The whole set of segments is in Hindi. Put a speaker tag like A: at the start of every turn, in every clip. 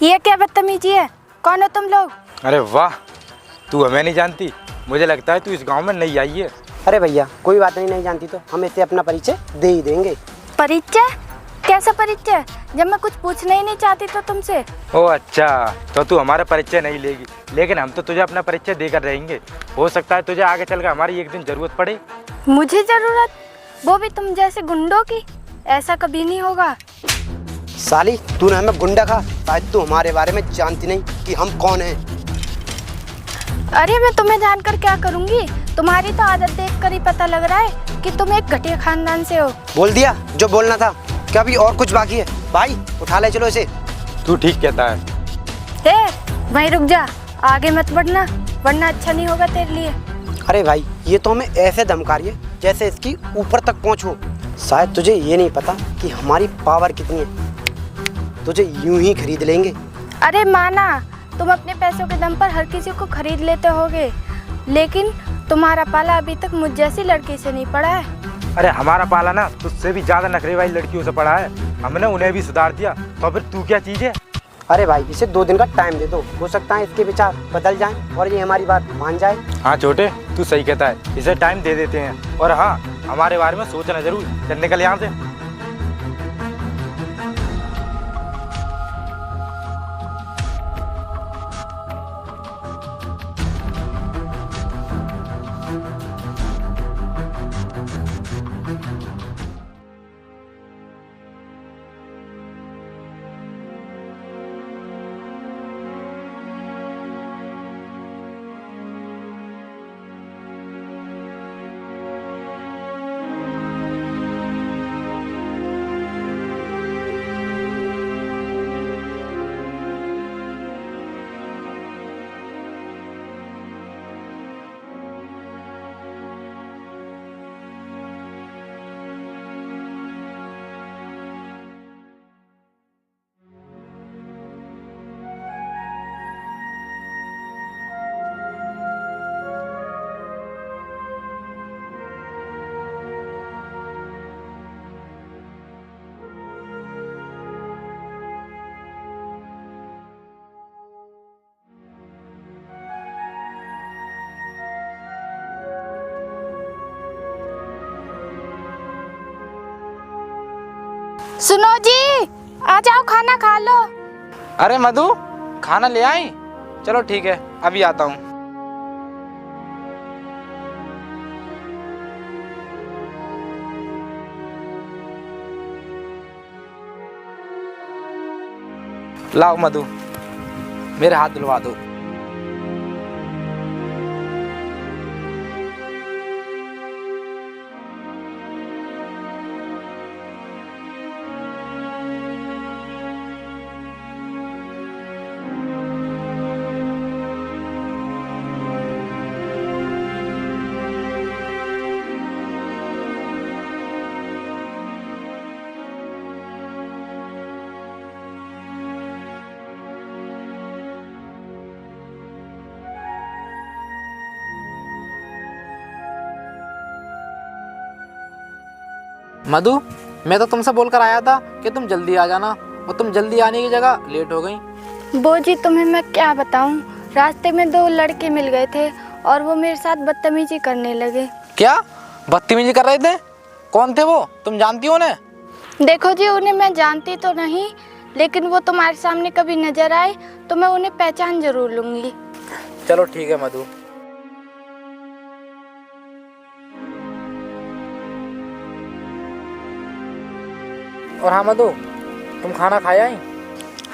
A: ये क्या बदतमीजी है? कौन हो तुम लोग?
B: अरे वाह, तू हमें नहीं जानती? मुझे लगता है तू इस गांव में नई आई है।
C: अरे भैया कोई बात नहीं जानती तो हम इसे अपना परिचय दे ही देंगे।
A: परिचय? कैसा परिचय जब मैं कुछ पूछना ही नहीं चाहती तो तुमसे?
B: ओ अच्छा, तो तू हमारा परिचय नहीं लेगी, लेकिन हम तो तुझे अपना परिचय देकर रहेंगे। हो सकता है तुझे आगे चलकर हमारी एक दिन जरूरत पड़े।
A: मुझे जरूरत? वो भी तुम जैसे गुंडों की? ऐसा कभी नहीं होगा।
C: साली तूने हमें गुंडा कहा, शायद तू हमारे बारे में जानती नहीं कि हम कौन हैं।
A: अरे मैं तुम्हें जानकर क्या करूंगी? तुम्हारी तो आदत देखकर ही पता लग रहा है कि तुम एक घटिया खानदान से हो।
C: बोल दिया जो बोलना था, क्या अभी और कुछ बाकी है? भाई उठा ले चलो इसे।
B: तू ठीक कहता है।
A: वहीं रुक जा, आगे मत बढ़ना वरना अच्छा नहीं होगा तेरे लिए।
C: अरे भाई ये तो हमें ऐसे धमका रही है जैसे इसकी ऊपर तक पहुँचो। शायद तुझे ये नहीं पता कि हमारी पावर कितनी है। तुझे यूं ही खरीद लेंगे।
A: अरे माना तुम अपने पैसों के दम पर हर किसी को खरीद लेते होगे, लेकिन तुम्हारा पाला अभी तक मुझ जैसी लड़की से नहीं पड़ा है।
B: अरे हमारा पाला ना तुझसे भी ज्यादा नखरे वाली लड़कियों से पड़ा है। हमने उन्हें भी सुधार दिया, तो फिर तू क्या चीज है?
C: अरे भाई इसे 2 दिन का टाइम दे दो, हो सकता है इसके विचार बदल जाएं और ये हमारी बात मान जाए।
B: हाँ छोटे, तू सही कहता है, इसे टाइम दे देते हैं। और हाँ, हमारे बारे में सोचना जरूर। चल निकल यहाँ से।
A: सुनो जी, आ जाओ खाना खा लो।
D: अरे मधु, खाना ले आई? चलो ठीक है, अभी आता हूँ। लाओ मधु, मेरे हाथ धुलवा दो। मधु, मैं तो तुमसे बोलकर आया था कि तुम जल्दी आ जाना, और तुम जल्दी आने की जगह लेट हो गई।
A: वो जी तुम्हें मैं क्या बताऊं, रास्ते में 2 लड़के मिल गए थे और वो मेरे साथ बदतमीजी करने लगे।
D: क्या बदतमीजी कर रहे थे? कौन थे वो? तुम जानती हो उन्हें?
A: देखो जी, उन्हें मैं जानती तो नहीं, लेकिन वो तुम्हारे सामने कभी नजर आए तो मैं उन्हें पहचान जरूर लूंगी।
D: चलो ठीक है मधु। और हाँ मधु, तुम खाना खाया ही?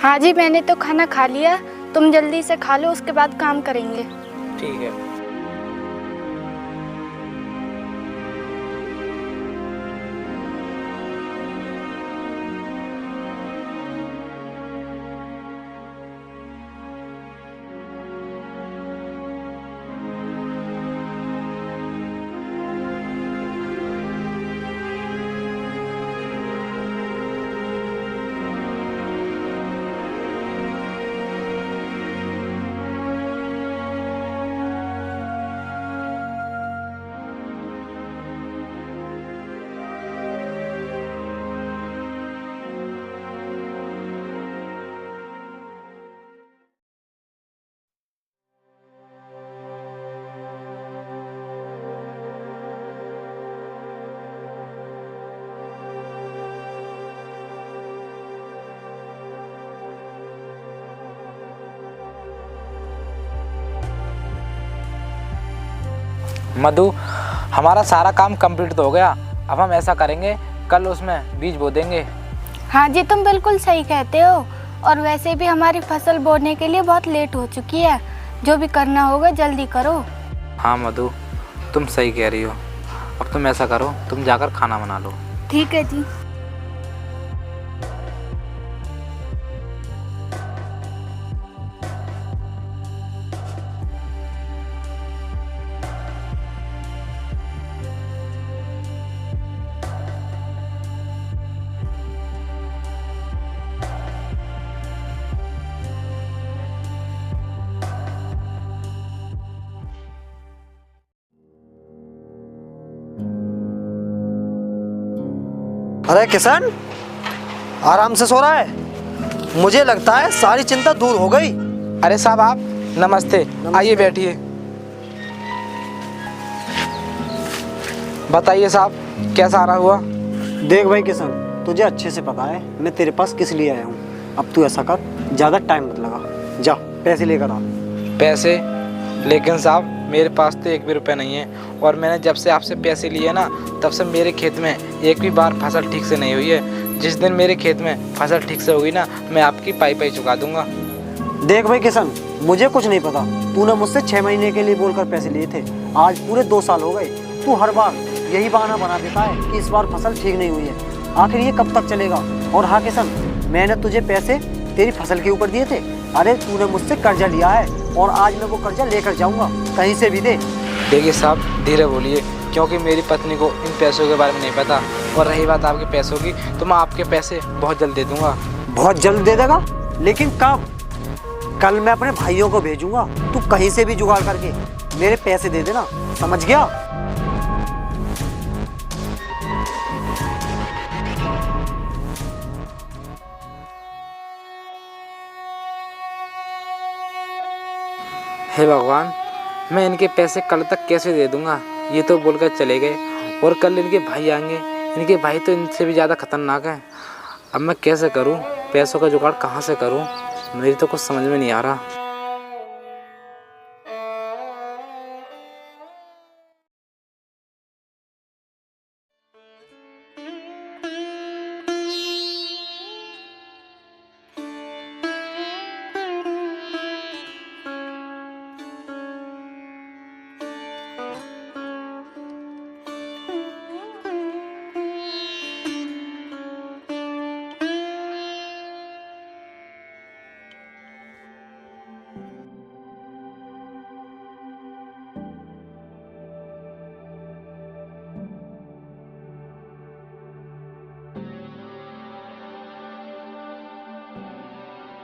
A: हाँ जी, मैंने तो खाना खा लिया। तुम जल्दी से खा लो, उसके बाद काम करेंगे।
D: ठीक है। मधु, हमारा सारा काम कंप्लीट तो हो गया। अब हम ऐसा करेंगे, कल उसमें बीज बो देंगे।
A: हाँ जी, तुम बिल्कुल सही कहते हो। और वैसे भी हमारी फसल बोने के लिए बहुत लेट हो चुकी है। जो भी करना होगा जल्दी करो।
D: हाँ मधु, तुम सही कह रही हो। अब तुम ऐसा करो, तुम जाकर खाना बना लो।
A: ठीक है जी।
C: अरे किशन, आराम से सो रहा है? मुझे लगता है सारी चिंता दूर हो गई।
D: अरे साहब, आप नमस्ते, आइए बैठिए। बताइए साहब, कैसा आना हुआ?
C: देख भाई किशन, तुझे अच्छे से पता है मैं तेरे पास किस लिए आया हूँ। अब तू ऐसा कर, ज़्यादा टाइम मत लगा, जा पैसे लेकर आ।
D: पैसे? लेकिन साहब, मेरे पास तो एक भी रुपया नहीं है। और मैंने जब से आपसे पैसे लिए ना, तब से मेरे खेत में एक भी बार फसल ठीक से नहीं हुई है। जिस दिन मेरे खेत में फसल ठीक से होगी ना, मैं आपकी पाई चुका दूंगा।
C: देख भाई किशन, मुझे कुछ नहीं पता। तूने मुझसे 6 महीने के लिए बोलकर पैसे लिए थे, आज पूरे 2 साल हो गए। तू हर बार यही बहाना बना देता है कि इस बार फसल ठीक नहीं हुई है। आखिर ये कब तक चलेगा? और हाँ किशन, मैंने तुझे पैसे तेरी फसल के ऊपर दिए थे। अरे तूने मुझसे कर्जा लिया है और आज मैं वो कर्जा लेकर जाऊंगा, कहीं से भी दे।
D: देखिए साहब, धीरे बोलिए, क्योंकि मेरी पत्नी को इन पैसों के बारे में नहीं पता। और रही बात आपके पैसों की, तो मैं आपके पैसे बहुत जल्द दे दूंगा।
C: बहुत जल्द दे देगा? लेकिन कब? कल मैं अपने भाइयों को भेजूंगा, तू कहीं से भी जुगाड़ करके मेरे पैसे दे देना, समझ गया?
D: हे भगवान, मैं इनके पैसे कल तक कैसे दे दूंगा? ये तो बोलकर चले गए, और कल इनके भाई आएंगे। इनके भाई तो इनसे भी ज़्यादा खतरनाक हैं। अब मैं कैसे करूं? पैसों का जुगाड़ कहाँ से करूं? मेरी तो कुछ समझ में नहीं आ रहा।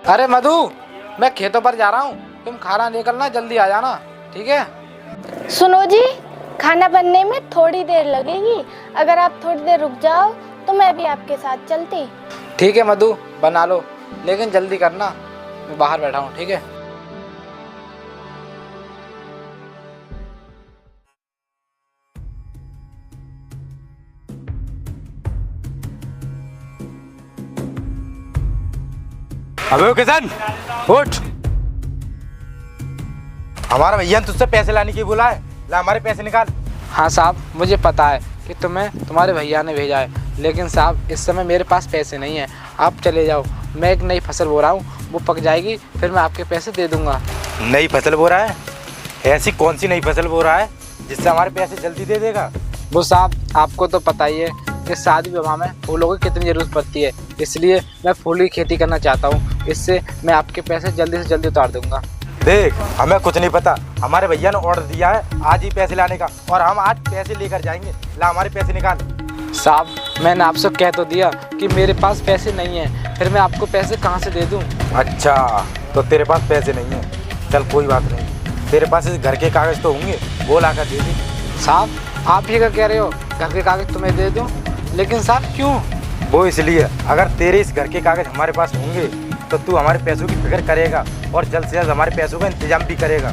D: अरे मधु, मैं खेतों पर जा रहा हूँ, तुम खाना लेकर ना जल्दी आ जाना, ठीक है?
A: सुनो जी, खाना बनने में थोड़ी देर लगेगी। अगर आप थोड़ी देर रुक जाओ तो मैं भी आपके साथ चलती।
D: ठीक है मधु, बना लो, लेकिन जल्दी करना, मैं बाहर बैठा हूँ, ठीक है?
B: अबे किशन, उठ। हमारा भैया ने तुझसे पैसे लाने की बोला है, ला हमारे पैसे निकाल।
D: हाँ साहब, मुझे पता है कि तुम्हें तुम्हारे भैया ने भेजा है, लेकिन साहब इस समय मेरे पास पैसे नहीं हैं। आप चले जाओ, मैं एक नई फसल बो रहा हूँ, वो पक जाएगी, फिर मैं आपके पैसे दे दूँगा।
B: नई फसल बो रहा है? ऐसी कौन सी नई फसल बो रहा है जिससे हमारे पैसे जल्दी दे देगा?
D: वो साहब, आपको तो पता ही है कि शादी विवाह में फूलों की कितनी ज़रूरत पड़ती है, इसलिए मैं फूल की खेती करना चाहता हूँ। इससे मैं आपके पैसे जल्दी से जल्दी उतार दूँगा।
B: देख, हमें कुछ नहीं पता, हमारे भैया ने ऑर्डर दिया है आज ही पैसे लाने का, और हम आज पैसे लेकर जाएंगे। ला हमारे पैसे निकाल।
D: साहब, मैंने आपसे कह तो दिया कि मेरे पास पैसे नहीं हैं, फिर मैं आपको पैसे कहाँ से दे दूँ?
B: अच्छा, तो तेरे पास पैसे नहीं है, चल कोई बात नहीं, तेरे पास इस घर के कागज़ तो होंगे, वो ला कर दे दे।
D: साहब, आप ये क्या कह रहे हो? घर के कागज़ तुम्हें दे दूँ? लेकिन साहब क्यों?
B: वो इसलिए, अगर तेरे इस घर के कागज़ हमारे पास होंगे तो तू हमारे पैसों की फिक्र करेगा और जल्द से जल्द हमारे पैसों का इंतजाम भी करेगा।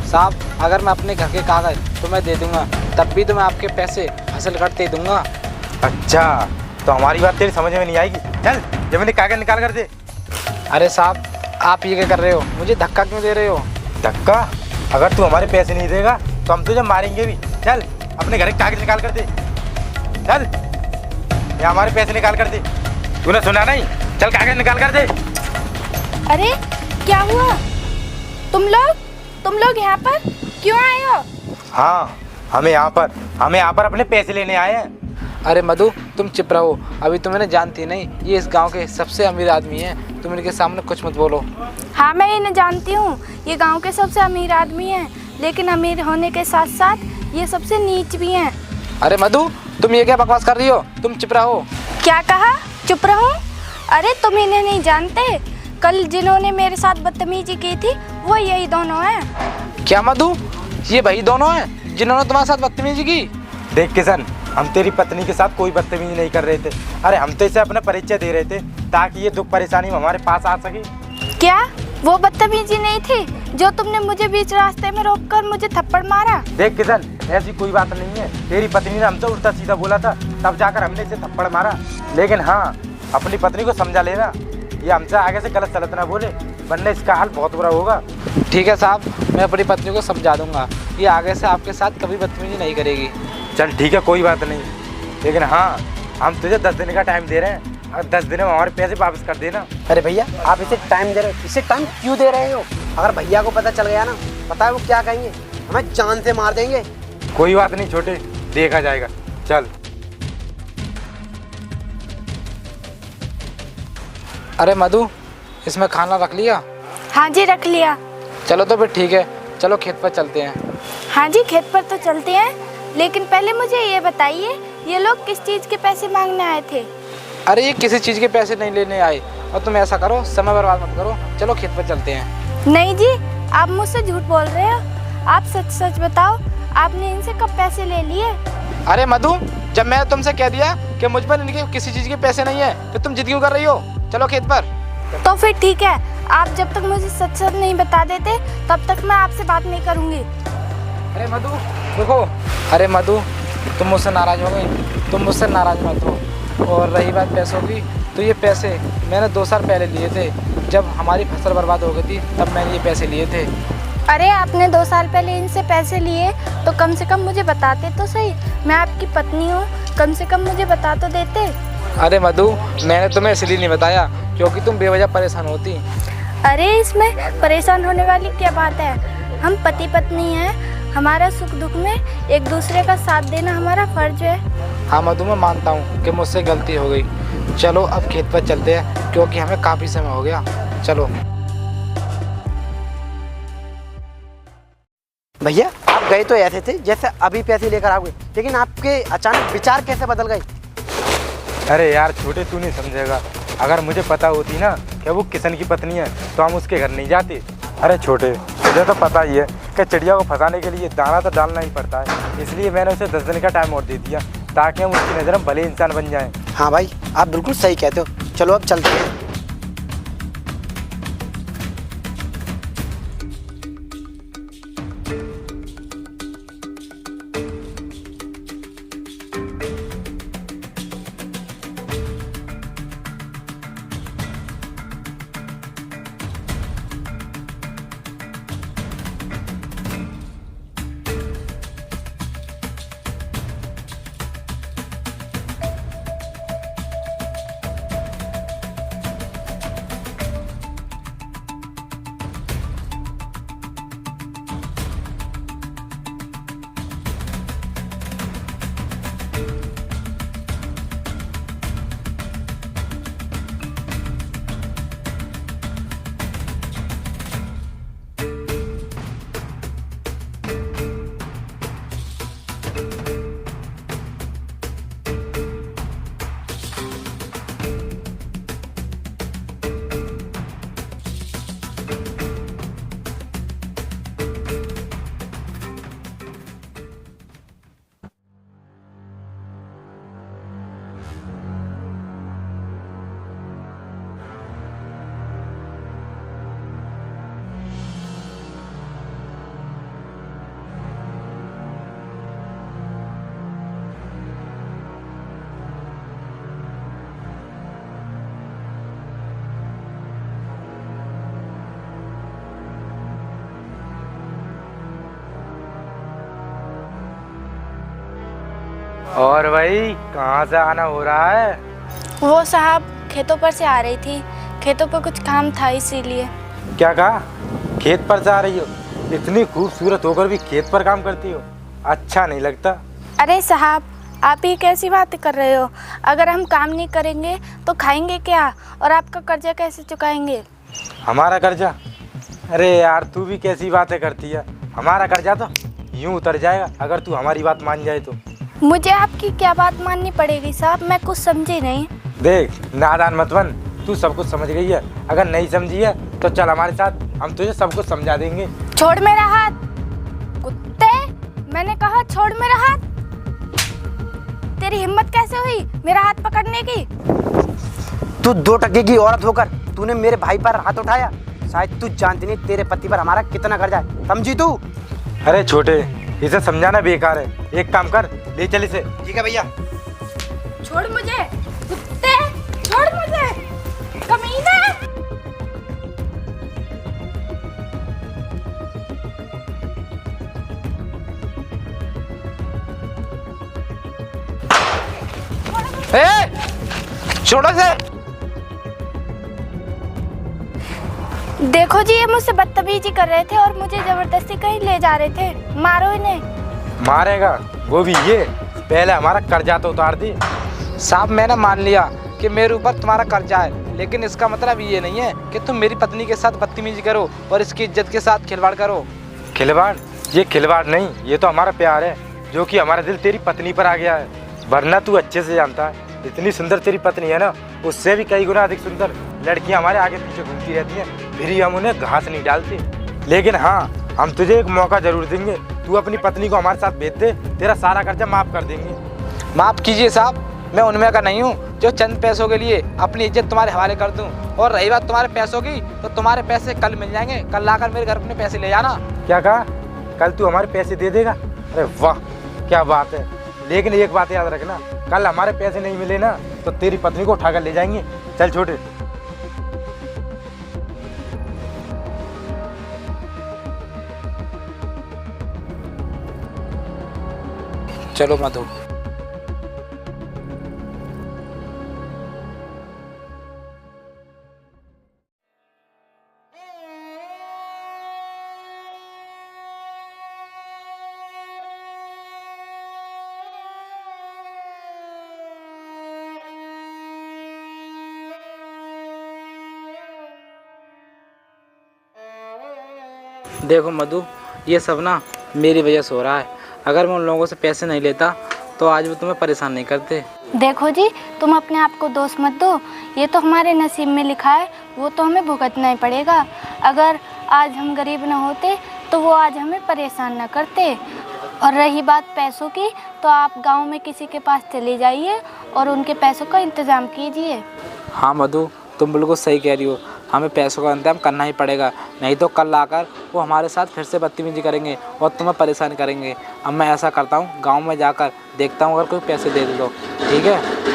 D: साहब, अगर मैं अपने घर के कागज़ तुम्हें दे दूँगा, तब भी तो मैं आपके पैसे फसल कटते दूँगा।
B: अच्छा, तो हमारी बात तेरी समझ में नहीं आएगी। चल, जब कागज़ निकाल कर दे।
D: अरे साहब, आप ये क्या कर रहे हो? मुझे धक्का क्यों दे रहे हो?
B: धक्का? अगर तू हमारे पैसे नहीं देगा तो हम तुझे मारेंगे भी। चल अपने घर के कागज निकाल कर दे। चल या हमारे पैसे निकाल कर दे। तूने सुना नहीं? चल कागज निकाल कर दे।
A: अरे क्या हुआ? तुम लोग यहाँ पर क्यों आए हो?
B: हाँ, हमें यहाँ पर अपने पैसे लेने आए हैं।
D: अरे मधु, तुम चुप रहो, अभी तुम इन्हें जानती नहीं, ये इस गांव के सबसे अमीर आदमी हैं, तुम इनके सामने कुछ मत बोलो।
A: हाँ, मैं इन्हें जानती हूँ, ये गांव के सबसे अमीर आदमी हैं, लेकिन अमीर होने के साथ साथ ये सबसे नीच भी हैं।
D: अरे मधु, तुम ये क्या बकवास कर रही हो? तुम चुप रहो।
A: क्या कहा? चुप रहूं? अरे तुम इन्हें नहीं जानते, कल जिन्होंने मेरे साथ बदतमीजी की थी वो यही दोनों हैं।
D: क्या मधु, ये वही दोनों हैं जिन्होंने तुम्हारे साथ बदतमीजी की?
B: देख किशन, हम तेरी पत्नी के साथ कोई बदतमीजी नहीं कर रहे थे। अरे हम तो इसे अपना परिचय दे रहे थे ताकि ये दुख परेशानी में हमारे पास आ सके।
A: क्या वो बदतमीजी नहीं थी जो तुमने मुझे बीच रास्ते में रोककर मुझे थप्पड़ मारा?
B: देख किशन, ऐसी कोई बात नहीं है। तेरी पत्नी ने हमसे उल्टा सीधा बोला था, तब जाकर हमने इसे थप्पड़ मारा। लेकिन हाँ, अपनी पत्नी को समझा लेना, ये हमसे आगे से गलत सलत ना बोले, वरना इसका हाल बहुत बुरा होगा।
D: ठीक है साहब, मैं अपनी पत्नी को समझा दूंगा, ये आगे से आपके साथ कभी बदतमीजी नहीं करेगी।
B: चल ठीक है, कोई बात नहीं, लेकिन हाँ, हम तुझे 10 दिन का टाइम दे रहे हैं, और 10 दिन में हमारे पैसे वापस कर देना।
C: अरे भैया, आप इसे टाइम दे रहे हो, इसे टाइम क्यों दे रहे हो? अगर भैया को पता चल गया ना, पता है वो क्या कहेंगे? हमें जान से मार देंगे।
B: कोई बात नहीं छोटे, देखा जाएगा। चल।
D: अरे मधु, इसमें खाना रख लिया?
A: हाँ जी, रख लिया।
D: चलो तो फिर ठीक है, चलो खेत पर चलते हैं।
A: हाँ जी, खेत पर तो चलते हैं, लेकिन पहले मुझे ये बताइए, ये लोग किस चीज़ के पैसे मांगने आए थे?
D: अरे ये किसी चीज़ के पैसे नहीं लेने आए, और तुम ऐसा करो, समय बर्बाद मत करो, चलो खेत पर चलते हैं।
A: नहीं जी, आप मुझसे झूठ बोल रहे हो, आप सच सच बताओ, आपने इनसे कब पैसे ले लिए?
D: अरे मधु, जब मैं तुमसे कह दिया कि मुझ पर इनके किसी चीज़ के पैसे नहीं है, फिर तुम जिद क्यों कर रही हो? चलो खेत पर।
A: तो फिर ठीक है, आप जब तक मुझे सच सच नहीं बता देते तब तक मैं आपसे बात नहीं करूँगी।
D: अरे मधु देखो, अरे मधु, तुम मुझसे नाराज़ हो गई, तुम मुझसे नाराज़ मत हो। और रही बात पैसों की, तो ये पैसे मैंने 2 साल पहले लिए थे, जब हमारी फसल बर्बाद हो गई थी, तब मैंने ये पैसे लिए थे।
A: अरे आपने 2 साल पहले इनसे पैसे लिए तो कम से कम मुझे बताते तो सही, मैं आपकी पत्नी हूँ, कम से कम मुझे बता तो देते।
D: अरे मधु, मैंने तुम्हें इसलिए नहीं बताया क्योंकि तुम बेवजह परेशान होती।
A: अरे इसमें परेशान होने वाली क्या बात है? हम पति पत्नी हैं, हमारा सुख दुख में एक दूसरे का साथ देना हमारा फर्ज है।
D: हाँ मधु, मैं मानता हूँ कि मुझसे गलती हो गई। चलो अब खेत पर चलते हैं, क्योंकि हमें काफ़ी समय हो गया। चलो।
C: भैया, आप गए तो ऐसे थे जैसे अभी पैसे लेकर आओगे, लेकिन आपके अचानक विचार कैसे बदल गए?
B: अरे यार छोटे, तू नहीं समझेगा। अगर मुझे पता होती ना कि वो किशन की पत्नी है तो हम उसके घर नहीं जाते। अरे छोटे, मुझे तो पता ही है कि चिड़िया को फंसाने के लिए दाना तो डालना ही पड़ता है, इसलिए मैंने उसे 10 दिन का टाइम और दे दिया ताकि हम उसकी नज़र में भले इंसान बन जाएं।
C: हाँ भाई, आप बिल्कुल सही कहते हो। चलो अब चलते हैं।
B: और भाई कहाँ से आना हो रहा है?
A: वो साहब खेतों पर से आ रही थी, खेतों पर कुछ काम था इसीलिए।
B: क्या कहा? खेत पर से आ रही हो? इतनी खूबसूरत होकर भी खेत पर काम करती हो, अच्छा नहीं लगता।
A: अरे साहब, आप ही कैसी बातें कर रहे हो? अगर हम काम नहीं करेंगे तो खाएंगे क्या, और आपका कर्जा कैसे चुकाएंगे?
B: हमारा कर्जा? अरे यार तू भी कैसी बातें करती है। हमारा कर्जा तो यूं उतर जाएगा अगर तू हमारी बात मान जाए तो।
A: मुझे आपकी क्या बात माननी पड़ेगी साहब? मैं कुछ समझी नहीं।
B: देख नादान मत बन, तू सब कुछ समझ गई है। अगर नहीं समझी है तो चल हमारे साथ, हम तुझे सब कुछ समझा देंगे।
A: छोड़ मेरा हाथ कुत्ते, मैंने कहा छोड़ मेरा हाथ। तेरी हिम्मत कैसे हुई मेरा हाथ पकड़ने की?
E: तू 2 टके की औरत होकर तूने मेरे भाई पर हाथ उठाया। शायद तू जानती नहीं तेरे पति पर हमारा कितना कर्जा है, समझी तू?
B: अरे छोटे, इसे समझाना बेकार है। एक काम कर, ले चल इसे।
E: ठीक है भैया।
A: छोड़ मुझे कुत्ते, छोड़ मुझे कमीने।
E: छोड़ो से।
A: देखो जी, ये मुझसे बदतमीजी कर रहे थे और मुझे जबरदस्ती कहीं ले जा रहे थे। मारो इन्हें।
B: मारेगा? वो भी ये? पहले हमारा कर्जा तो उतार दी।
D: साहब मैंने मान लिया कि मेरे ऊपर तुम्हारा कर्जा है, लेकिन इसका मतलब ये नहीं है कि तुम मेरी पत्नी के साथ बदतमीजी करो और इसकी इज्जत के साथ खिलवाड़ करो।
B: खिलवाड़? ये खिलवाड़ नहीं, ये तो हमारा प्यार है, जो कि हमारा दिल तेरी पत्नी पर आ गया है। वरना तू अच्छे से जानता है, इतनी सुंदर तेरी पत्नी है ना, उससे भी कई गुना अधिक सुंदर लड़कियां हमारे आगे पीछे घूमती रहती हैं, फिर ही हम उन्हें घास नहीं डालते। लेकिन हाँ, हम तुझे एक मौका जरूर देंगे। तू अपनी पत्नी को हमारे साथ भेज दे, तेरा सारा कर्जा माफ कर देंगे।
D: माफ़ कीजिए साहब, मैं उनमें का नहीं हूँ जो चंद पैसों के लिए अपनी इज्जत तुम्हारे हवाले कर दूँ। और रही बात तुम्हारे पैसों की, तो तुम्हारे पैसे कल मिल जाएंगे। कल लाकर मेरे घर अपने पैसे ले जाना।
B: क्या कहा? कल तू हमारे पैसे दे देगा? अरे वाह, क्या बात है। लेकिन एक बात याद रखना, कल हमारे पैसे नहीं मिले ना तो तेरी पत्नी को उठाकर ले जाएंगे। चल छोटे।
D: चलो मधु। देखो मधु, ये सब ना मेरी वजह से हो रहा है। अगर मैं उन लोगों से पैसे नहीं लेता तो आज वो तुम्हें परेशान नहीं करते।
A: देखो जी, तुम अपने आप को दोष मत दो। ये तो हमारे नसीब में लिखा है, वो तो हमें भुगतना ही पड़ेगा। अगर आज हम गरीब ना होते तो वो आज हमें परेशान ना करते। और रही बात पैसों की, तो आप गांव में किसी के पास चले जाइए और उनके पैसों का इंतज़ाम कीजिए।
D: हाँ मधु, तुम बिल्कुल सही कह रही हो। हमें पैसों का इंतजाम करना ही पड़ेगा, नहीं तो कल आकर वो हमारे साथ फिर से बदतमीजी करेंगे और तुम्हें परेशान करेंगे। अब मैं ऐसा करता हूँ, गांव में जाकर देखता हूँ अगर कोई पैसे दे दे तो। ठीक है?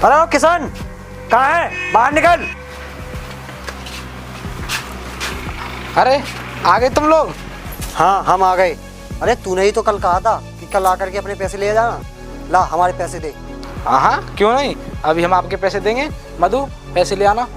C: हेलो किसान, कहाँ है? बाहर निकल।
D: अरे आ गए तुम लोग?
C: हाँ, हम आ गए। अरे तूने ही तो कल कहा था कि कल आकर के अपने पैसे ले जाना। ला, हमारे पैसे दे।
D: हाँ, क्यों नहीं, अभी हम आपके पैसे देंगे। मधु, पैसे ले आना।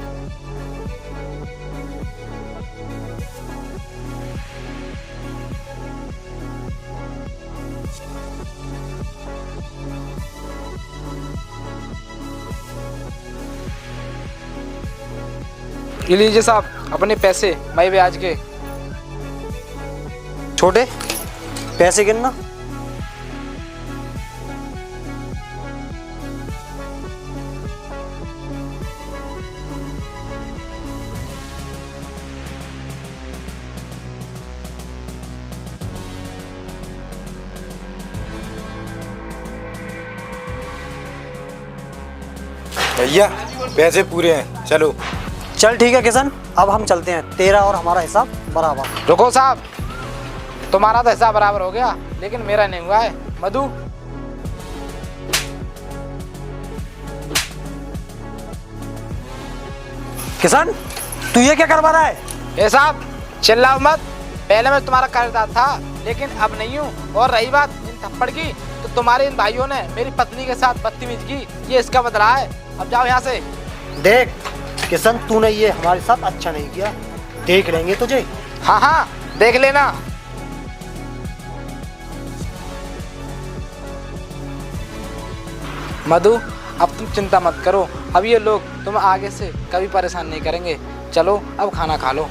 D: ये लीजिए साहब अपने पैसे मैं ब्याज के।
C: छोटे पैसे गिनना।
B: भैया पैसे पूरे हैं, चलो।
C: चल ठीक है किशन, अब हम चलते हैं, तेरा और हमारा हिसाब बराबर।
D: रुको साहब, तुम्हारा तो हिसाब बराबर हो गया लेकिन मेरा नहीं हुआ है। मधु
C: किशन तू ये क्या करवा रहा है?
D: ए साहब चिल्लाओ मत, पहले मैं तुम्हारा कर्जदार था लेकिन अब नहीं हूँ। और रही बात इन थप्पड़ की, तो तुम्हारे इन भाइयों ने मेरी पत्नी के साथ बदतमीजी की, ये इसका बदला है। अब जाओ यहाँ से।
C: देख किशन, तूने ये हमारे साथ अच्छा नहीं किया, देख लेंगे तुझे।
D: हाँ हाँ देख लेना। मधु अब तुम चिंता मत करो, अब ये लोग तुम्हें आगे से कभी परेशान नहीं करेंगे। चलो अब खाना खा लो।